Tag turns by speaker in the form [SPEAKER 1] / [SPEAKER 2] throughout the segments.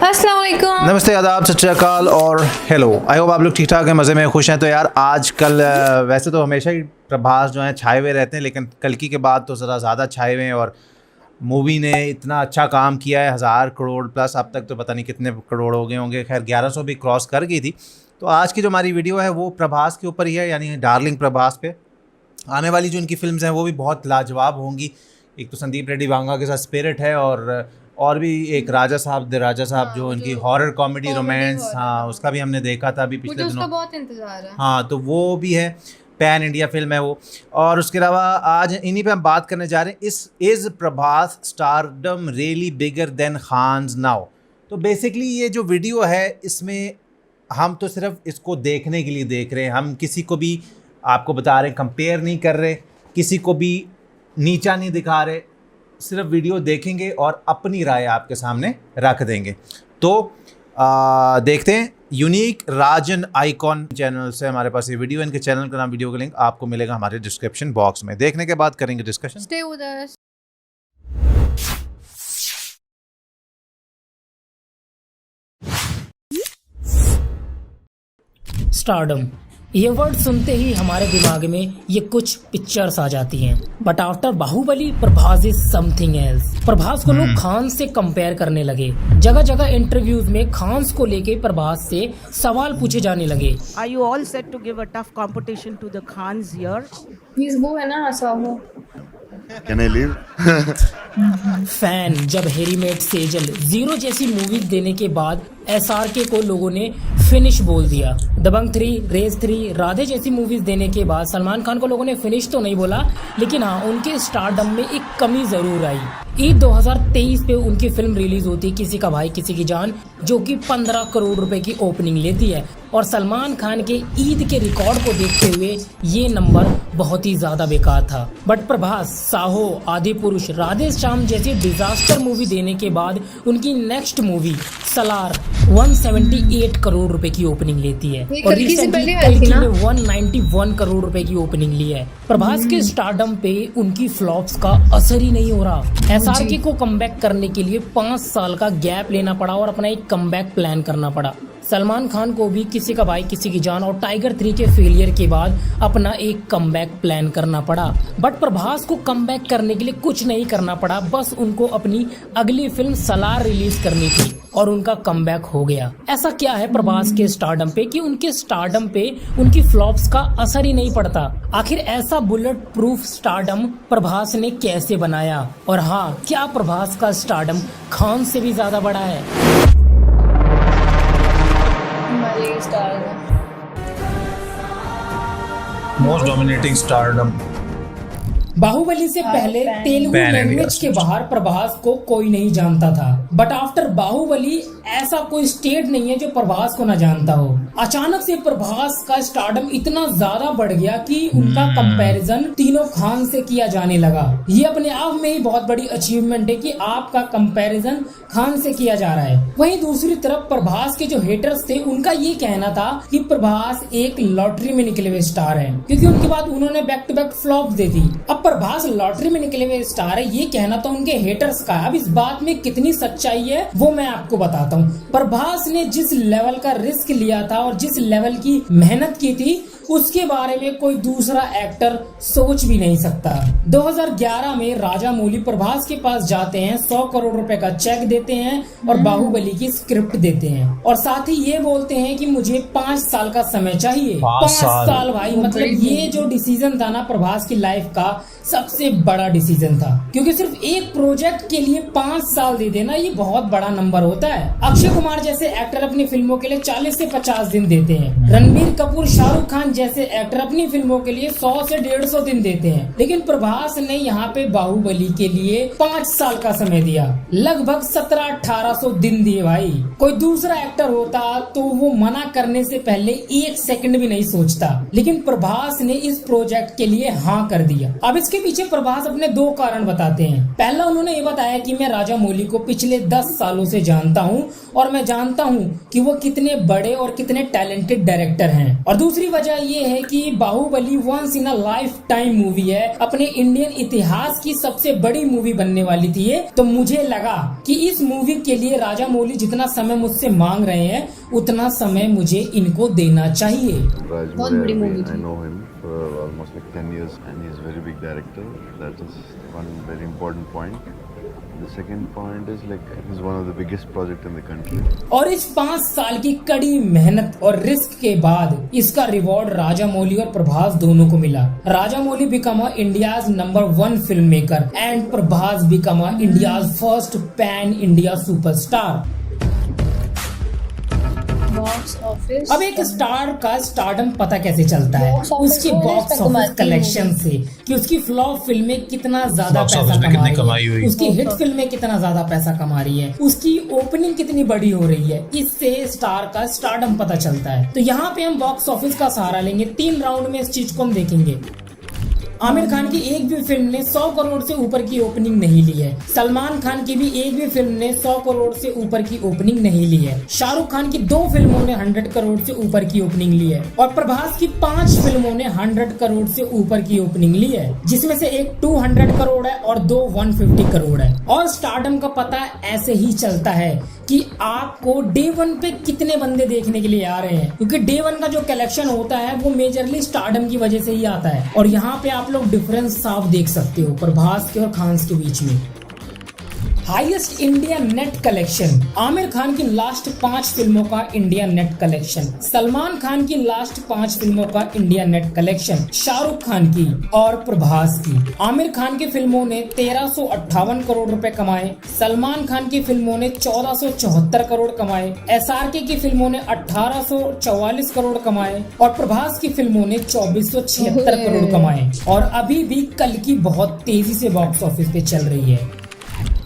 [SPEAKER 1] अस्सलाम वालेकुम।
[SPEAKER 2] नमस्ते, आदाब, सत श्री अकाल और हेलो। आई होप आप लोग ठीक ठाक हैं, मज़े में, खुश हैं। तो यार आजकल वैसे तो हमेशा ही प्रभास जो हैं छाए हुए रहते हैं, लेकिन कल्कि के बाद तो ज़रा ज़्यादा छाए हुए हैं। और मूवी ने इतना अच्छा काम किया है, 1000 करोड़ प्लस, अब तक तो पता नहीं कितने करोड़ हो गए होंगे, खैर 1100 भी क्रॉस कर गई थी। तो आज की जो हमारी वीडियो है वो प्रभास के ऊपर ही है, यानी डार्लिंग प्रभास पे। आने वाली जो इनकी फिल्म्स हैं वो भी बहुत लाजवाब होंगी। एक तो संदीप रेड्डी वांगा के साथ स्पिरिट है, और भी एक राजा साहब जो इनकी हॉरर कॉमेडी रोमांस, हाँ उसका भी हमने देखा था अभी पिछले दिनों।
[SPEAKER 1] उसका बहुत इंतजार है।
[SPEAKER 2] हाँ तो वो भी है, पैन इंडिया फिल्म है वो। और उसके अलावा आज इन्हीं पे हम बात करने जा रहे हैं, is Prabhas stardom really bigger than Khans now. तो बेसिकली ये जो वीडियो है इसमें हम तो सिर्फ इसको देखने के लिए देख रहे हैं, हम किसी को भी आपको बता रहे हैं, कंपेयर नहीं कर रहे, किसी को भी नीचा नहीं दिखा रहे, सिर्फ वीडियो देखेंगे और अपनी राय आपके सामने रख देंगे। तो देखते हैं। यूनिक राजन आइकॉन चैनल से हमारे पास ये वीडियो, इनके चैनल का नाम, वीडियो का लिंक आपको मिलेगा हमारे डिस्क्रिप्शन बॉक्स में। देखने के बाद करेंगे discussion.
[SPEAKER 1] Stay with us.
[SPEAKER 3] Stardom, ये वर्ड सुनते ही हमारे दिमाग में ये कुछ पिक्चर्स आ जाती हैं। But after Baahubali Prabhas is something else. Prabhas को लोग खान से कंपेयर करने लगे। जगह जगह इंटरव्यूज में खान को लेके प्रभास से सवाल पूछे जाने लगे।
[SPEAKER 4] Are you all set to give a tough competition to the Khans here?
[SPEAKER 1] वो है ना Sahu.
[SPEAKER 5] Can I leave?
[SPEAKER 3] Fan जब हेरीमेट सेजल, जीरो जैसी मूवीज देने के बाद SRK को लोगों ने फिनिश बोल दिया। दबंग 3, रेस 3, राधे जैसी मूवीज देने के बाद सलमान खान को लोगों ने फिनिश तो नहीं बोला, लेकिन हाँ उनके स्टारडम में एक कमी जरूर आई। ईद 2023 पे उनकी फिल्म रिलीज होती है किसी का भाई किसी की जान, जो कि 15 करोड़ रुपए की ओपनिंग लेती है। और सलमान खान के ईद के रिकॉर्ड को देखते हुए ये नंबर बहुत ही ज्यादा बेकार था। बट प्रभास साहो, आदि पुरुष, राधे श्याम जैसी डिजास्टर मूवी देने के बाद उनकी नेक्स्ट मूवी सलार 178 करोड़ रुपए की ओपनिंग लेती है और रिसेंटली कल्कि ने 191 करोड़ रुपए की ओपनिंग ली है। प्रभास के स्टारडम पे उनकी फ्लॉप्स का असर ही नहीं हो रहा। SRK को कमबैक करने के लिए 5 साल का गैप लेना पड़ा और अपना एक कमबैक प्लान करना पड़ा। सलमान खान को भी किसी का भाई किसी की जान और टाइगर 3 के फेलियर के बाद अपना एक कमबैक प्लान करना पड़ा। बट प्रभास को कमबैक करने के लिए कुछ नहीं करना पड़ा, बस उनको अपनी अगली फिल्म सलार रिलीज करनी थी और उनका कमबैक हो गया। ऐसा क्या है प्रभास के स्टारडम पे कि उनके स्टारडम पे उनकी फ्लॉप्स का असर ही नहीं पड़ता? आखिर ऐसा बुलेट प्रूफ स्टारडम प्रभास ने कैसे बनाया? और हाँ, क्या प्रभास का स्टारडम खान से भी ज्यादा बड़ा है?
[SPEAKER 2] Most dominating stardom.
[SPEAKER 3] बाहुबली से पहले तेलुगु लैंग्वेज के बाहर प्रभास को कोई नहीं जानता था। बट आफ्टर बाहुबली ऐसा कोई स्टेट नहीं है जो प्रभास को ना जानता हो। अचानक से प्रभास का स्टारडम इतना ज्यादा बढ़ गया कि उनका कंपैरिजन तीनों खान से किया जाने लगा। ये अपने आप में ही बहुत बड़ी अचीवमेंट है कि आपका कंपैरिजन खान से किया जा रहा है। वहीं दूसरी तरफ प्रभास के जो हेटर्स थे उनका ये कहना था कि प्रभास एक लॉटरी में निकले हुए स्टार है, क्योंकि उनके बाद उन्होंने बैक टू बैक फ्लॉप दे दी। अब प्रभास लॉटरी में निकले हुए स्टार है, ये कहना तो उनके हेटर्स का। अब इस बात में कितनी सच्चाई है वो मैं आपको बताता हूँ। प्रभास ने जिस लेवल का रिस्क लिया था और जिस लेवल की मेहनत की थी उसके बारे में कोई दूसरा एक्टर सोच भी नहीं सकता। 2011 में राजा मौली प्रभास के पास जाते हैं, 100 करोड़ रुपए का चेक देते हैं और बाहुबली की स्क्रिप्ट देते हैं और साथ ही ये बोलते हैं कि मुझे 5 साल का समय चाहिए। 5 साल भाई, मतलब ये जो डिसीजन था ना प्रभास की लाइफ का सबसे बड़ा डिसीजन था, क्योंकि सिर्फ एक प्रोजेक्ट के लिए 5 साल दे देना ये बहुत बड़ा नंबर होता है। अक्षय कुमार जैसे एक्टर अपनी फिल्मों के लिए 40 से 50 दिन देते हैं। रणबीर कपूर, शाहरुख खान जैसे एक्टर अपनी फिल्मों के लिए 100 से 150 दिन देते हैं। लेकिन प्रभास ने यहाँ पे बाहुबली के लिए 5 साल का समय दिया, लगभग 1700-1800 दिन दिए भाई। कोई दूसरा एक्टर होता तो वो मना करने से पहले 1 सेकंड भी नहीं सोचता, लेकिन प्रभास ने इस प्रोजेक्ट के लिए हाँ कर दिया। अब इसके पीछे प्रभास अपने 2 कारण बताते हैं। पहला, उन्होंने ये बताया कि मैं राजा मौली को पिछले 10 सालों से जानता हूँ और मैं जानता हूँ कि वो कितने बड़े और कितने टैलेंटेड डायरेक्टर हैं। और दूसरी वजह ये है कि Baahubali once in a lifetime movie है, अपने इंडियन इतिहास की सबसे बड़ी मूवी बनने वाली थी ये। तो मुझे लगा कि इस मूवी के लिए राजा मौली जितना समय मुझसे मांग रहे हैं उतना समय मुझे इनको देना चाहिए।
[SPEAKER 1] बहुत बड़ी मूवी
[SPEAKER 5] I
[SPEAKER 1] थी।
[SPEAKER 5] know him for almost like 10 years and he's a very big director. That is one very important point. The second point is like he's one of the biggest project in the country.
[SPEAKER 3] और इस 5 साल की कड़ी मेहनत और risk के बाद इसका रिवॉर्ड राजा मौली और प्रभास दोनों को मिला। Rajamouli become India's number 1 film maker and Prabhas become India's first pan India superstar.
[SPEAKER 1] Box office.
[SPEAKER 3] अब एक स्टार का स्टारडम पता कैसे चलता है?
[SPEAKER 1] बॉक्स ऑफिस
[SPEAKER 3] उसके
[SPEAKER 1] में
[SPEAKER 3] बॉक्स
[SPEAKER 1] पैसा
[SPEAKER 3] ऑफिस
[SPEAKER 1] कमाती है
[SPEAKER 3] कलेक्शन से, कि उसकी फ्लॉप फिल्में कितना ज्यादा
[SPEAKER 2] Box
[SPEAKER 3] पैसा
[SPEAKER 2] office में
[SPEAKER 3] कमा
[SPEAKER 2] कितनी
[SPEAKER 3] रही
[SPEAKER 2] कमाई
[SPEAKER 3] है,
[SPEAKER 2] हुई।
[SPEAKER 3] उसकी हिट फिल्में कितना ज्यादा पैसा कमा रही है, उसकी ओपनिंग कितनी बड़ी हो रही है, इससे स्टार का स्टारडम पता चलता है। तो यहाँ पे हम बॉक्स ऑफिस का सहारा लेंगे। 3 राउंड में इस चीज को हम देखेंगे। आमिर खान की एक भी फिल्म ने 100 करोड़ से ऊपर की ओपनिंग नहीं ली है। सलमान खान की भी एक भी फिल्म ने 100 करोड़ से ऊपर की ओपनिंग नहीं ली है। शाहरुख खान की 2 फिल्मों ने 100 करोड़ से ऊपर की ओपनिंग ली है और प्रभास की 5 फिल्मों ने 100 करोड़ से ऊपर की ओपनिंग ली है, जिसमें से एक 200 करोड़ है और 2 150 करोड़ है। और स्टारडम का पता ऐसे ही चलता है कि आपको डे 1 पे कितने बंदे देखने के लिए आ रहे हैं, क्योंकि डे 1 का जो कलेक्शन होता है वो मेजरली स्टारडम की वजह से ही आता है। और यहाँ पे आप लोग डिफरेंस साफ देख सकते हो प्रभास के और खान के बीच में। Highest India net collection, Aamir Khan की लास्ट 5 फिल्मों का India net collection, Salman Khan की लास्ट 5 फिल्मों का India net collection, Shahrukh Khan की और प्रभास की। आमिर खान की फिल्मों ने 1358 करोड़ रुपए कमाए, सलमान खान की फिल्मों ने 1474 करोड़ कमाए, एसआरके की फिल्मों ने 1844 करोड़ कमाए और प्रभास की फिल्मों ने 2476 करोड़ कमाए। और अभी भी कल की बहुत तेजी से बॉक्स ऑफिस पे चल रही है।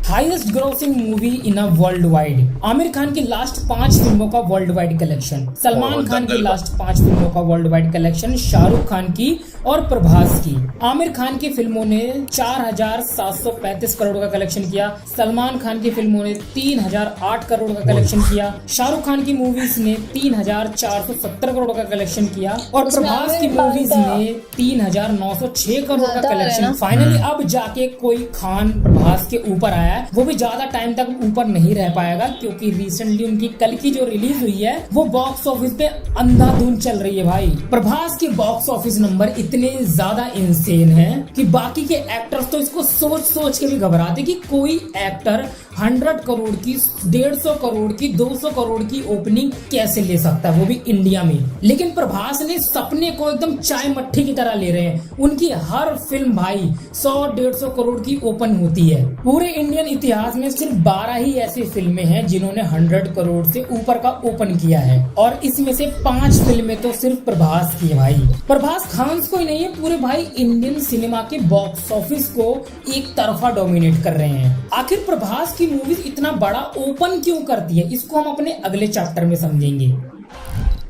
[SPEAKER 3] Highest grossing movie in a world wide, Aamir Khan की लास्ट 5 फिल्मों का world wide collection, Salman Khan की लास्ट 5 फिल्मों का world wide collection, Shahrukh Khan की और प्रभास की। आमिर खान की फिल्मों ने 4735 करोड़ का कलेक्शन किया, सलमान खान की फिल्मों ने 3008 करोड़ का कलेक्शन किया, शाहरुख खान की मूवीज ने 3470 करोड़ का कलेक्शन किया और प्रभास की मूवीज ने 3906 करोड़ का कलेक्शन। फाइनली अब जाके कोई खान प्रभास के ऊपर आया है। वो भी ज्यादा टाइम तक ऊपर नहीं रह पाएगा, क्योंकि रिसेंटली उनकी कल की जो रिलीज हुई है वो बॉक्स ऑफिस पे अंधाधुंध चल रही है भाई। प्रभास के बॉक्स ऑफिस नंबर इतने ज्यादा इंसेन हैं कि बाकी के एक्टर्स तो इसको सोच सोच के भी घबराते कि कोई एक्टर 100 करोड़ की, 150 करोड़ की, 200 करोड़ की ओपनिंग कैसे ले सकता है, वो भी इंडिया में। लेकिन प्रभास ने सपने को एकदम चाय मट्ठी की तरह ले रहे हैं। उनकी हर फिल्म भाई 100-150 करोड़ की ओपन होती है। पूरे इंडियन इतिहास में सिर्फ 12 ही ऐसी फिल्में हैं जिन्होंने 100 करोड़ से ऊपर का ओपन किया है और इसमें से 5 फिल्में तो सिर्फ प्रभास की है भाई। प्रभास खान को ही नहीं है, पूरे भाई इंडियन सिनेमा के बॉक्स ऑफिस को एक तरफा डोमिनेट कर रहे हैं। आखिर प्रभास की मूवीज इतना बड़ा ओपन क्यों करती है, इसको हम अपने अगले चैप्टर में समझेंगे।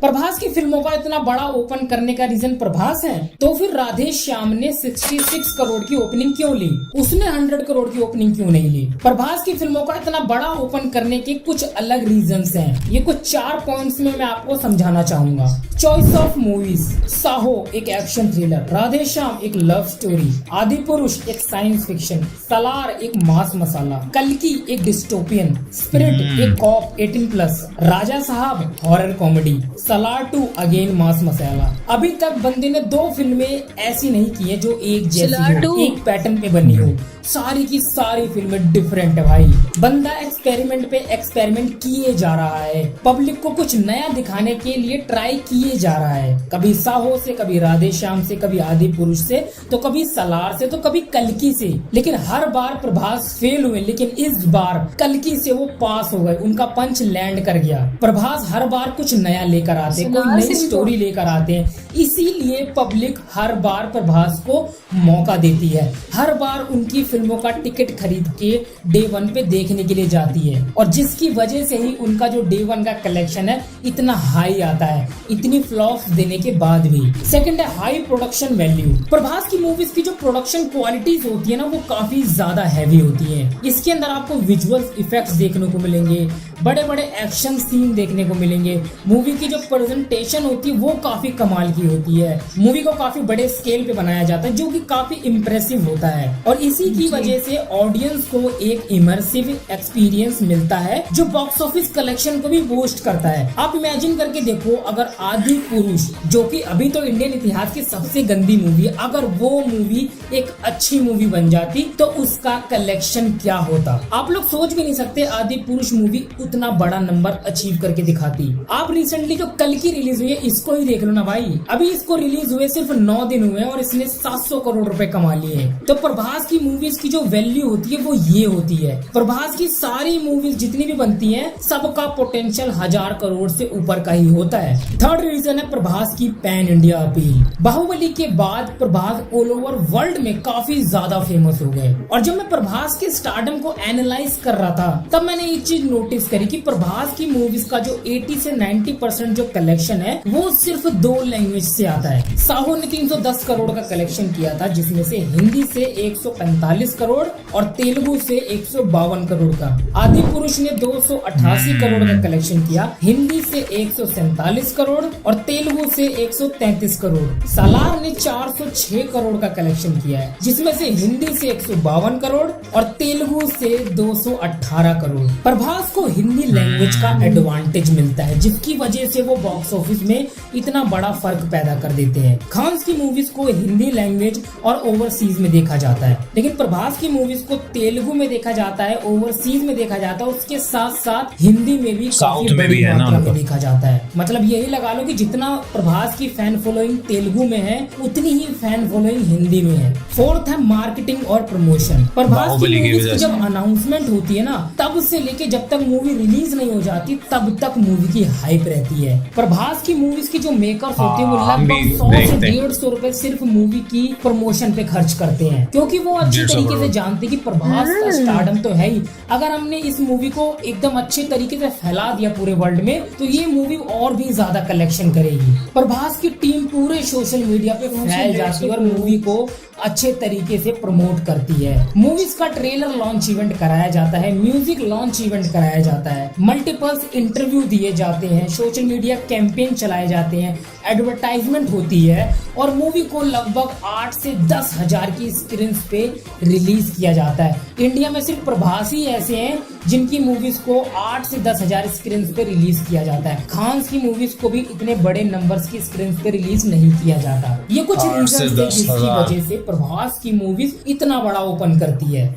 [SPEAKER 3] प्रभास की फिल्मों का इतना बड़ा ओपन करने का रीजन प्रभास है, तो फिर राधे श्याम ने 66 करोड़ की ओपनिंग क्यों ली, उसने 100 करोड़ की ओपनिंग क्यों नहीं ली? प्रभास की फिल्मों का इतना बड़ा ओपन करने के कुछ अलग रीजंस हैं। ये कुछ 4 पॉइंट्स में मैं आपको समझाना चाहूंगा। चॉइस ऑफ मूवीज, साहो एक एक्शन थ्रिलर, राधे श्याम एक लव स्टोरी, आदि पुरुष एक साइंस फिक्शन, सलार एक मास मसाला, कल्कि एक डिस्टोपियन, स्पिरिट एक कॉप 18+, राजा साहब हॉरर कॉमेडी, सलार 2 अगेन मास मसाला। अभी तक बंदे ने 2 फिल्में ऐसी नहीं की है जो एक जैसी हो, एक पैटर्न पे बनी हो। सारी की सारी फिल्में डिफरेंट है भाई। बंदा एक्सपेरिमेंट पे एक्सपेरिमेंट किए जा रहा है, पब्लिक को कुछ नया दिखाने के लिए ट्राई किए जा रहा है। कभी साहो से, कभी राधे श्याम से, कभी आदि पुरुष से, तो कभी सलार से, तो कभी कल्कि से। लेकिन हर बार प्रभास फेल हुए, लेकिन इस बार कल्कि से वो पास हो गए, उनका पंच लैंड कर गया। प्रभास हर बार कुछ नया लेकर आते हैं, कोई नई स्टोरी लेकर आते हैं, इसीलिए पब्लिक हर बार प्रभास को मौका देती है, हर बार उनकी फिल्मों का टिकट खरीद के डे 1 पे देखने के लिए जाती है, और जिसकी वजह से ही उनका जो डे 1 का कलेक्शन है इतना हाई आता है, इतनी फ्लॉप्स देने के बाद भी। सेकंड है हाई प्रोडक्शन वैल्यू। प्रभास की मूवीज की जो प्रोडक्शन क्वालिटीज होती है ना, वो काफी ज्यादा हैवी होती है। इसके अंदर आपको विजुअल इफेक्ट्स देखने को मिलेंगे, बड़े बड़े एक्शन सीन देखने को मिलेंगे, मूवी की जो प्रेजेंटेशन होती है वो काफी कमाल की होती है, मूवी को काफी बड़े स्केल पे बनाया जाता है जो कि काफी इम्प्रेसिव होता है, और इसी की वजह से ऑडियंस को एक इमर्सिव एक्सपीरियंस मिलता है जो बॉक्स ऑफिस कलेक्शन को भी बूस्ट करता है। आप इमेजिन करके देखो, अगर आदि पुरुष, जो कि अभी तो इंडियन इतिहास की सबसे गंदी मूवी है, अगर वो मूवी एक अच्छी मूवी बन जाती तो उसका कलेक्शन क्या होता। आप लोग सोच भी नहीं सकते आदि पुरुष मूवी उतना बड़ा नंबर अचीव करके दिखाती। आप रिसेंटली जो कल की रिलीज हुई है इसको ही देख लो ना भाई, अभी इसको रिलीज हुए सिर्फ 9 दिन हुए और इसने 700 करोड़ रुपए कमा लिए हैं। तो प्रभास की मूवीज की जो वैल्यू होती है वो ये होती है। प्रभास की सारी मूवीज जितनी भी बनती हैं सबका पोटेंशियल 1000 करोड़ से ऊपर का ही होता है। थर्ड रीजन है प्रभास की पैन इंडिया अपील। बाहुबली के बाद प्रभास ऑल ओवर वर्ल्ड में काफी ज्यादा फेमस हो गए, और जब मैं प्रभास के स्टारडम को एनालाइज कर रहा था तब मैंने एक चीज नोटिस करी कि प्रभास की मूवीज का जो 80 से 90% जो कलेक्शन है वो सिर्फ 2 लैंग्वेज से आता है। साहो ने 310 करोड़ का कलेक्शन किया था, जिसमें से हिंदी से 145 करोड़ और तेलुगु से 152 करोड़ का। आदि पुरुष ने 288 करोड़ का कलेक्शन किया, हिंदी से 147 करोड़ और तेलुगु से 133 करोड़। सालार ने 406 करोड़ का कलेक्शन किया है, जिसमें से हिंदी से 152 करोड़ और तेलुगु से 218 करोड़। प्रभास को हिंदी लैंग्वेज का एडवांटेज मिलता है, जिसकी वजह से वो बॉक्स ऑफिस में इतना बड़ा फर्क पैदा कर देते हैं। खान्स की मूवीज को हिंदी लैंग्वेज और ओवरसीज में देखा जाता है, लेकिन प्रभास की मूवीज को तेलुगु में देखा जाता है, ओवरसीज में देखा जाता है, उसके साथ साथ हिंदी में भी काफी बड़ी मात्रा में देखा जाता है। मतलब यही लगा लो कि जितना प्रभास की फैन फॉलोइंग तेलुगु में है उतनी ही फैन फॉलोइंग हिंदी में है। फोर्थ है मार्केटिंग और प्रमोशन। प्रभास की मूवीज की जब अनाउंसमेंट होती है ना, तब से लेके जब तक मूवी रिलीज नहीं हो जाती तब तक मूवी की हाइप रहती है। प्रभास की मूवीज की जो मेकर्स होते हैं वो लगभग 100 से 150 रुपए सिर्फ मूवी की प्रमोशन पे खर्च करते हैं, क्योंकि वो अच्छी तरीके से जानते हैं कि प्रभास का स्टारडम तो है ही, अगर हमने इस मूवी को एकदम अच्छे तरीके से फैला दिया पूरे वर्ल्ड में तो ये मूवी और भी ज्यादा कलेक्शन करेगी। प्रभास की टीम पूरे सोशल मीडिया पे फैल जाती है और मूवी को अच्छे तरीके से प्रमोट करती है। मूवीज का ट्रेलर लॉन्च इवेंट कराया जाता है, म्यूजिक लॉन्च इवेंट कराया जाता है, मल्टीपल्स इंटरव्यू दिए जाते हैं, सोशल मीडिया कैंपेन चलाए जाते हैं, एडवर्टाइजमेंट होती है और मूवी को लगभग 8 से 10 हजार की स्क्रीन पे रिलीज किया जाता है। इंडिया में सिर्फ प्रभास ही ऐसे हैं जिनकी मूवीज को 8 से 10 हजार स्क्रीन पे रिलीज किया जाता है। खान्स की मूवीज को भी इतने बड़े नंबर्स की स्क्रीन पे रिलीज नहीं किया जाता। ये कुछ रीजन थे जिसकी वजह से प्रभास की मूवीज इतना बड़ा ओपन करती है।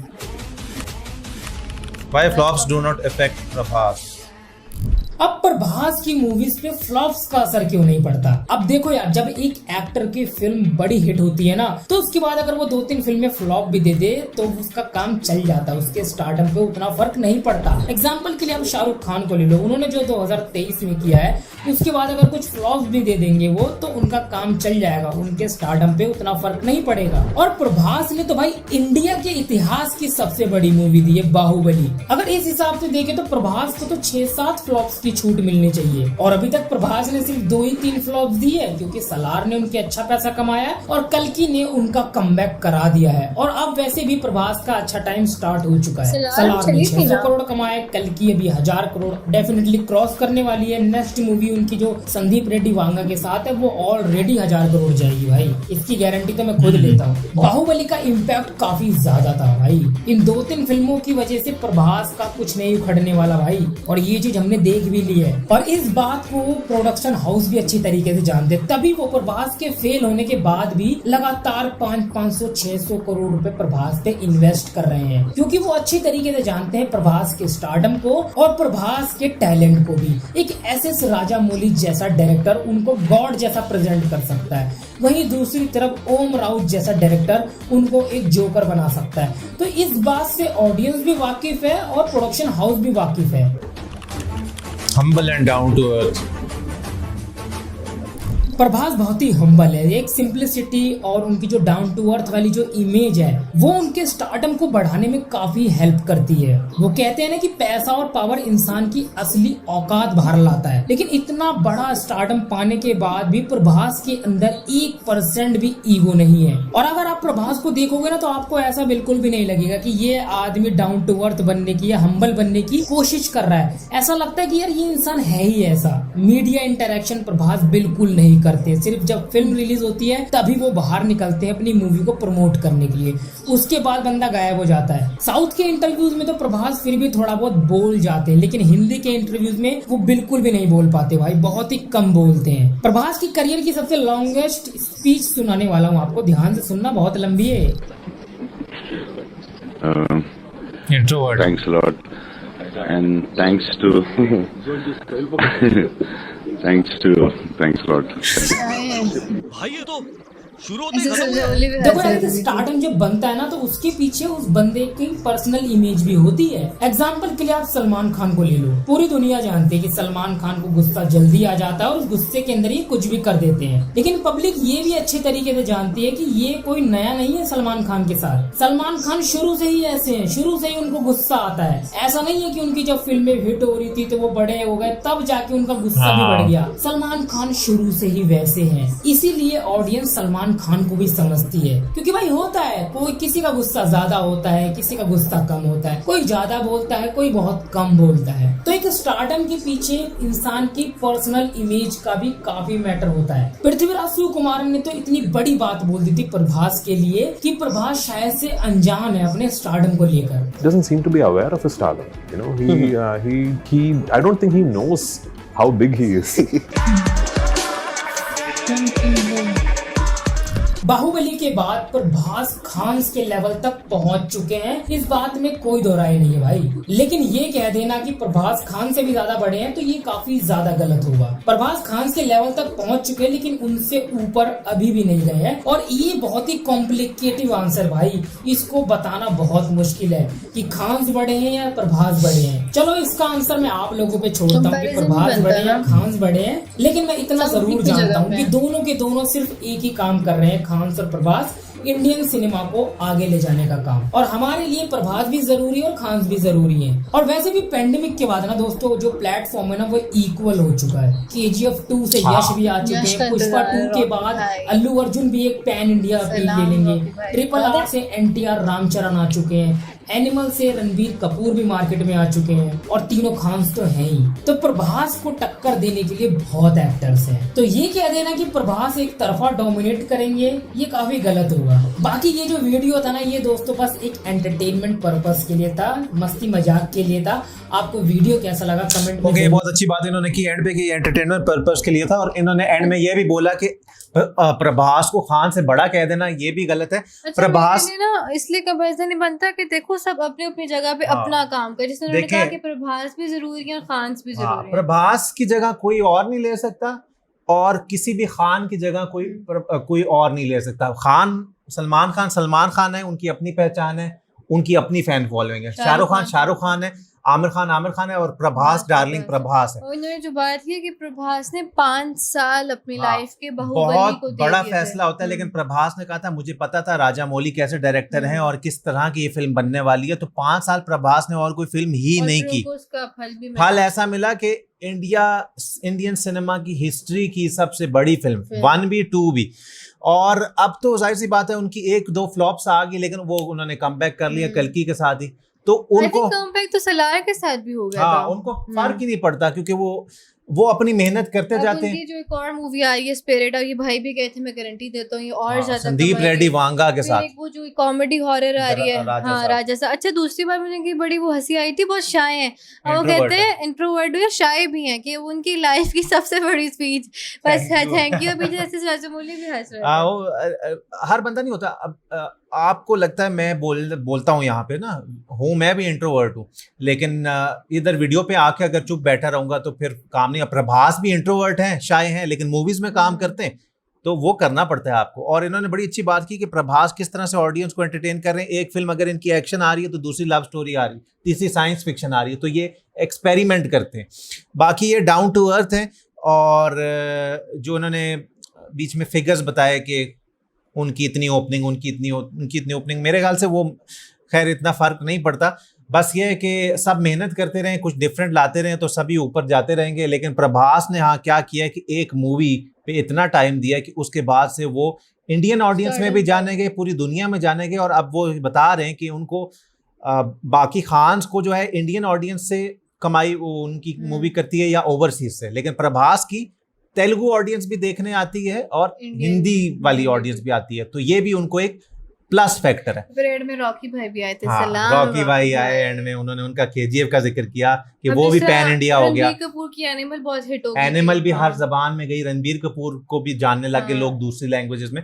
[SPEAKER 2] Why flops do not affect Prabhas?
[SPEAKER 3] अब प्रभास की मूवीज पे फ्लॉप्स का असर क्यों नहीं पड़ता? अब देखो यार, जब एक एक्टर की फिल्म बड़ी हिट होती है ना, तो उसके बाद अगर वो 2-3 फिल्में फ्लॉप भी दे दे तो उसका काम चल जाता है, उसके स्टारडम पे उतना फर्क नहीं पड़ता। एग्जांपल के लिए आप शाहरुख खान को ले लो, उन्होंने जो 2023 में किया है उसके बाद अगर कुछ फ्लॉप्स भी दे देंगे वो, तो उनका काम चल जाएगा, उनके स्टारडम पे उतना फर्क नहीं पड़ेगा। और प्रभास ने तो भाई इंडिया के इतिहास की सबसे बड़ी मूवी दी है बाहुबली। अगर इस हिसाब से देखें तो प्रभास को तो 6-7 फ्लॉप्स की छूट मिलनी चाहिए, और अभी तक प्रभास ने सिर्फ 2 ही 3 फ्लॉप्स दी है, क्योंकि सलार ने उनके अच्छा पैसा कमाया और कल्कि ने उनका कमबैक करा दिया है। और अब वैसे भी प्रभास का अच्छा टाइम स्टार्ट हो चुका है। सलार ने 600 करोड़ कमाया, कल्कि अभी 1000 करोड़ डेफिनेटली क्रॉस करने वाली है। नेक्स्ट मूवी उनकी जो संदीप रेड्डी वांगा के साथ है वो ऑलरेडी 1000 करोड़ जाएगी भाई, इसकी गारंटी तो मैं खुद लेता हूँ। बाहुबली का इम्पैक्ट काफी ज्यादा था भाई, इन 2-3 फिल्मों की वजह से प्रभास का कुछ नहीं उखड़ने वाला भाई, और ये चीज हमने देख भी ली है। और इस बात को प्रोडक्शन हाउस भी अच्छी तरीके से जानते, तभी वो प्रभास के फेल होने के बाद भी लगातार 500-600 करोड़ रुपए प्रभास पे इन्वेस्ट कर रहे हैं, क्योंकि वो अच्छी तरीके से जानते हैं प्रभास के स्टारडम को और प्रभास के टैलेंट को भी। एक SS राजामौली जैसा डायरेक्टर उनको गॉड जैसा प्रेजेंट कर सकता है, वहीं दूसरी तरफ ओम राउत जैसा डायरेक्टर उनको एक जोकर बना सकता है। तो इस बात से ऑडियंस भी वाकिफ है और प्रोडक्शन हाउस भी वाकिफ है।
[SPEAKER 2] Humble and down to earth.
[SPEAKER 3] Prabhas बहुत ही हम्बल है, एक सिंपलिसिटी और उनकी जो डाउन टू अर्थ वाली जो इमेज है वो उनके स्टारडम को बढ़ाने में काफी हेल्प करती है। वो कहते हैं ना कि पैसा और पावर इंसान की असली औकात बाहर लाता है, लेकिन इतना बड़ा स्टारडम पाने के बाद भी प्रभास के अंदर 1% भी ईगो नहीं है। और अगर आप प्रभास को देखोगे ना तो आपको ऐसा बिल्कुल भी नहीं लगेगा कि ये आदमी डाउन टू अर्थ बनने की या हम्बल बनने की कोशिश कर रहा है। ऐसा लगता है कि यार ये इंसान है ही ऐसा। मीडिया इंटरेक्शन प्रभास बिल्कुल नहीं करते, सिर्फ जब फिल्म रिलीज होती है तभी वो बाहर निकलते हैं अपनी मूवी को प्रमोट करने के लिए, उसके बाद बंदा गायब हो जाता है। साउथ के इंटरव्यूज में तो प्रभास फिर भी थोड़ा बहुत बोल जाते हैं, लेकिन हिंदी के इंटरव्यूज में वो बिल्कुल भी नहीं बोल पाते भाई, बहुत ही कम बोलते हैं। प्रभास की करियर की सबसे लॉन्गेस्ट स्पीच सुनाने वाला हूँ आपको, ध्यान से सुनना, बहुत लंबी है।
[SPEAKER 2] Introvert.
[SPEAKER 5] Thanks a lot, and thanks a lot.
[SPEAKER 6] भाई ये तो शुरू
[SPEAKER 1] ऐसे
[SPEAKER 6] होते
[SPEAKER 1] सजोली भी
[SPEAKER 3] देखो
[SPEAKER 1] वैसे
[SPEAKER 3] यार,
[SPEAKER 1] होती है।
[SPEAKER 3] स्टार्टअप जब बनता है ना तो उसके पीछे उस बंदे की पर्सनल इमेज भी होती है। एग्जाम्पल के लिए आप सलमान खान को ले लो, पूरी दुनिया जानती है कि सलमान खान को गुस्सा जल्दी आ जाता है और उस गुस्से के अंदर ये कुछ भी कर देते हैं, लेकिन पब्लिक ये भी अच्छे तरीके से जानती है कि ये कोई नया नहीं है सलमान खान के साथ। सलमान खान शुरू से ही ऐसे हैं, शुरू से ही उनको गुस्सा आता है। ऐसा नहीं है कि उनकी जब फिल्में हिट हो रही थी तो वो बड़े हो गए तब जाके उनका गुस्सा भी बढ़ गया। सलमान खान शुरू से ही वैसे हैं, इसीलिए ऑडियंस सलमान खान को भी समझती है, क्योंकि भाई होता है कोई किसी का गुस्सा ज्यादा होता है, किसी का गुस्सा कम होता है, कोई ज्यादा बोलता है, कोई बहुत कम बोलता है। तो एक स्टारडम के पीछे इंसान की पर्सनल इमेज का भी काफी मैटर होता है। पृथ्वीराज सुकुमारन ने तो इतनी बड़ी बात बोल दी थी प्रभास के लिए कि प्रभास शायद से अनजान है अपने स्टारडम को लेकर।
[SPEAKER 7] Doesn't seem to be aware of his stardom. You know, he. I don't think he knows how big he is.
[SPEAKER 3] Baahubali के बाद प्रभास खान के लेवल तक पहुंच चुके हैं, इस बात में कोई दो राय नहीं है भाई। लेकिन ये कह देना कि प्रभास खान से भी ज्यादा बड़े हैं तो ये काफी ज्यादा गलत होगा। प्रभास खान के लेवल तक पहुंच चुके हैं लेकिन उनसे ऊपर अभी भी नहीं गए हैं, और ये बहुत ही कॉम्प्लिकेटिव आंसर भाई, इसको बताना बहुत मुश्किल है कि खान बड़े हैं या प्रभास बड़े हैं। चलो इसका आंसर मैं आप लोगों पे छोड़ता हूँ कि प्रभास बड़े हैं या खान बड़े हैं, लेकिन मैं इतना जरूर जानता हूँ कि दोनों के दोनों सिर्फ एक ही काम कर रहे हैं, खान और प्रभास, इंडियन सिनेमा को आगे ले जाने का काम। और हमारे लिए प्रभास भी जरूरी है और खान भी जरूरी है। और वैसे भी पेंडेमिक के बाद ना दोस्तों जो प्लेटफॉर्म है ना वो इक्वल हो चुका है। KGF 2 से यश भी आ चुके हैं, पुष्पा 2 के बाद अल्लू अर्जुन भी एक पैन इंडिया अपील ले लेंगे, RRR से NTR रामचरण आ चुके हैं, एनिमल से रणबीर कपूर भी मार्केट में आ चुके हैं, और तीनों खान्स तो हैं ही। तो प्रभास को टक्कर देने के लिए बहुत एक्टर्स हैं, तो ये कह देना कि प्रभास एक तरफा डोमिनेट करेंगे ये काफी गलत होगा। बाकी ये जो वीडियो था ना ये दोस्तों बस एक एंटरटेनमेंट पर्पस के लिए था, मस्ती मजाक के लिए था। आपको वीडियो कैसा लगा कमेंट में
[SPEAKER 2] ओके, बहुत अच्छी बात इन्होंने की एंड पे, कि एंटरटेनमेंट पर्पस के लिए था, और इन्होंने एंड में ये भी बोला कि प्रभास को खान से बड़ा कह देना ये भी गलत है।
[SPEAKER 1] अच्छा,
[SPEAKER 2] प्रभास
[SPEAKER 1] ना इसलिए कंपैरिजन नहीं बनता कि देखो सब अपनी अपनी जगह पे अपना काम करे, जैसे उन्होंने कहा कि प्रभास भी जरूरी है और खान भी जरूरी है।
[SPEAKER 2] प्रभास की जगह कोई और नहीं ले सकता और किसी भी खान की जगह कोई और नहीं ले सकता। खान सलमान खान है, उनकी अपनी पहचान है, उनकी अपनी फैन फॉलोइंग है। शाहरुख खान है, आमिर खान है, और प्रभास डार्लिंग प्रभास है।
[SPEAKER 1] और इन्होंने जो बात की कि प्रभास ने 5 साल अपनी लाइफ के बाहुबली
[SPEAKER 2] बहुत
[SPEAKER 1] को दे
[SPEAKER 2] बड़ा
[SPEAKER 1] दिए
[SPEAKER 2] फैसला होता है, लेकिन प्रभास ने कहा था मुझे पता था राजा मौली कैसे डायरेक्टर हैं और किस तरह की ये फिल्म बनने वाली है, तो 5 साल प्रभास ने और कोई फिल्म ही
[SPEAKER 1] और
[SPEAKER 2] नहीं
[SPEAKER 1] फिर
[SPEAKER 2] की।
[SPEAKER 1] उनको उसका फल भी
[SPEAKER 2] फल ऐसा मिला कि इंडियन सिनेमा की हिस्ट्री की सबसे बड़ी फिल्म 1 भी 2 भी। और अब तो जाहिर सी बात है उनकी 1-2 फ्लॉप्स आ गई, लेकिन वो उन्होंने कमबैक कर लिया कल्कि के साथ ही, तो उनको
[SPEAKER 1] कमबैक तो सलार के साथ भी हो गया था।
[SPEAKER 2] उनको फर्क ही नहीं पड़ता क्योंकि वो अपनी मेहनत करते जाते हैं।
[SPEAKER 1] जो एक और मूवी आ रही है स्पिरिट, और ये भाई भी गए थे, मैं गारंटी देता हूँ ये और ज्यादा
[SPEAKER 2] संदीप रेड्डी वांगा के साथ।
[SPEAKER 1] वो जो कॉमेडी हॉरर आ रही है, हाँ राजा सा। अच्छा दूसरी बार मुझे की बड़ी वो हंसी आई थी, बहुत शाय है, वो कहते हैं इंट्रोवर्ट या शाय भी हैं, कि उनकी लाइफ की सबसे बड़ी स्पीच बस थैंक यू। अभी जैसे राजामौली भी हंस रहे हैं।
[SPEAKER 2] हर बंदा नहीं होता। अब आपको लगता है मैं बोलता हूँ यहाँ पे ना, मैं भी इंट्रोवर्ट हूँ, लेकिन इधर वीडियो पे आके अगर चुप बैठा रहूंगा तो फिर काम नहीं। प्रभास भी इंट्रोवर्ट हैं, शाय हैं, लेकिन मूवीज में काम करते हैं, तो वो करना पड़ता है आपको। और इन्होंने बड़ी अच्छी बात की कि प्रभास किस तरह से ऑडियंस को एंटरटेन कर रहे हैं। एक फिल्म अगर इनकी एक्शन आ रही है तो दूसरी लव स्टोरी आ रही है, तीसरी साइंस फिक्शन आ रही है, तो ये एक्सपेरिमेंट करते हैं। बाकी ये डाउन टू अर्थ है, और जो उन्होंने बीच में फिगर्स बताए कि उनकी इतनी ओपनिंग, उनकी इतनी ओपनिंग, मेरे ख्याल से वो खैर इतना फ़र्क नहीं पड़ता। बस ये है कि सब मेहनत करते रहें, कुछ डिफरेंट लाते रहें तो सभी ऊपर जाते रहेंगे। लेकिन प्रभास ने हाँ क्या किया कि एक मूवी पे इतना टाइम दिया कि उसके बाद से वो इंडियन ऑडियंस में भी जाने गए, पूरी दुनिया में जाने गए। और अब वो बता रहे हैं कि उनको बाकी खान्स को जो है इंडियन ऑडियंस से कमाई वो उनकी मूवी करती है या ओवरसीज से, लेकिन प्रभास की तेलुगु ऑडियंस भी देखने आती है और हिंदी वाली ऑडियंस भी आती है, तो ये भी उनको एक प्लस फैक्टर है।
[SPEAKER 1] फिर एंड में रॉकी भाई भी आए थे।
[SPEAKER 2] हाँ,
[SPEAKER 1] सलाम
[SPEAKER 2] रॉकी भाई आए एंड में, उन्होंने उनका केजीएफ का जिक्र किया कि वो भी पैन इंडिया हो गया।
[SPEAKER 1] रणबीर कपूर की एनिमल बहुत हिट हो गई,
[SPEAKER 2] एनिमल भी हर जबान में गई, रणबीर कपूर को भी जानने लग गए लोग दूसरी लैंग्वेजेस में,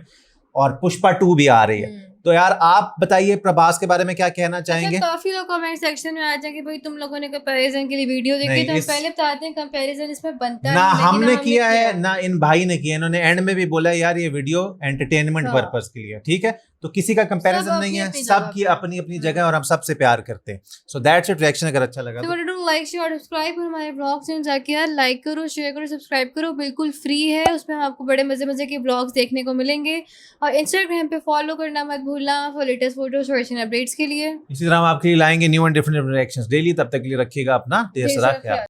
[SPEAKER 2] और पुष्पा 2 भी आ रही है। तो यार आप बताइए प्रभास के बारे में क्या कहना चाहेंगे?
[SPEAKER 1] काफी लोग कमेंट सेक्शन में आ जाएंगे भाई तुम लोगों ने कंपैरिजन के लिए वीडियो देखी, तो हम पहले बताते हैं कंपैरिजन इसमें बनता
[SPEAKER 2] ना
[SPEAKER 1] है,
[SPEAKER 2] हमने किया है ना इन भाई ने किया। इन्होंने एंड में भी बोला यार ये वीडियो एंटरटेनमेंट पर्पस के लिए, ठीक है, तो किसी का कंपैरिजन नहीं है, सबकी अपनी अपनी जगह और हम सबसे प्यार करते हैं। So that's it. रिएक्शन अगर अच्छा लगा तो
[SPEAKER 1] लाइक शेयर सब्सक्राइब, और हमारे ब्लॉग्स में जाके यार लाइक करो, शेयर करो, सब्सक्राइब करो, बिल्कुल फ्री है। उसमें आपको बड़े मजे मजे के ब्लॉग्स देखने को मिलेंगे। और इंस्टाग्राम पे फॉलो करना मत भूलना फॉर लेटेस्ट फोटोज और अपडेट्स के लिए।
[SPEAKER 2] इसी तरह हम आपके लिए लाएंगे new and different reactions daily. तब तक के लिए रखिएगा अपना ढेर सारा ख्याल।